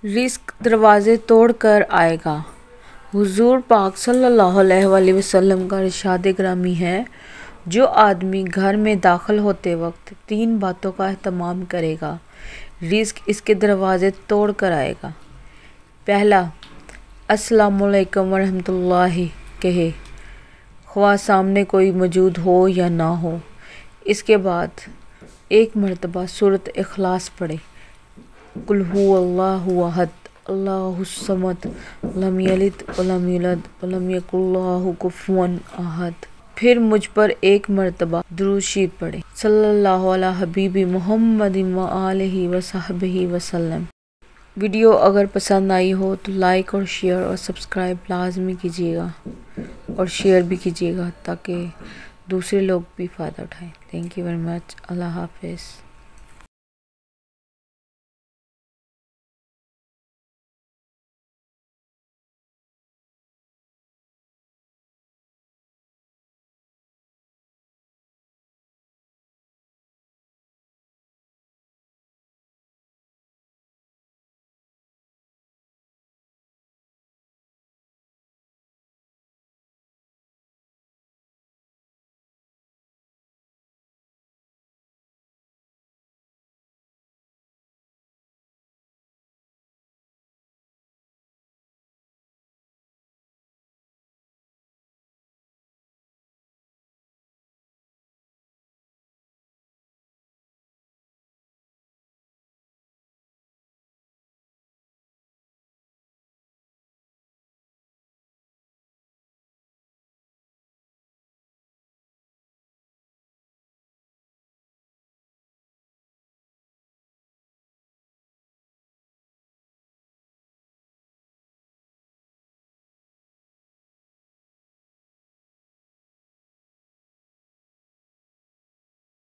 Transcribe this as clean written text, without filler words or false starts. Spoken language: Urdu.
رزق دروازے توڑ کر آئے گا۔ حضور پاک صلی اللہ علیہ وسلم کا ارشاد گرامی ہے، جو آدمی گھر میں داخل ہوتے وقت 3 باتوں کا اہتمام کرے گا، رزق اس کے دروازے توڑ کر آئے گا۔ پہلا، السلام علیکم ورحمۃ اللہ کہے، خواہ سامنے کوئی موجود ہو یا نہ ہو۔ اس کے بعد 1 مرتبہ سورۃ اخلاص پڑھے، قل هو اللہ احد اللہ الصمد لم یلد ولم یولد ولم یکن لہ کفوا احد۔ پھر مجھ پر 1 مرتبہ درود شریف پڑھے، صلی اللہ علی حبیب محمد وآلہ وصحبہ وسلم۔ ویڈیو اگر پسند آئی ہو تو لائک اور شیئر اور سبسکرائب لازمی کیجیے گا، اور شیئر بھی کیجیے گا تاکہ دوسرے لوگ بھی فائدہ اٹھائیں۔ Thank you very much. اللہ حافظ۔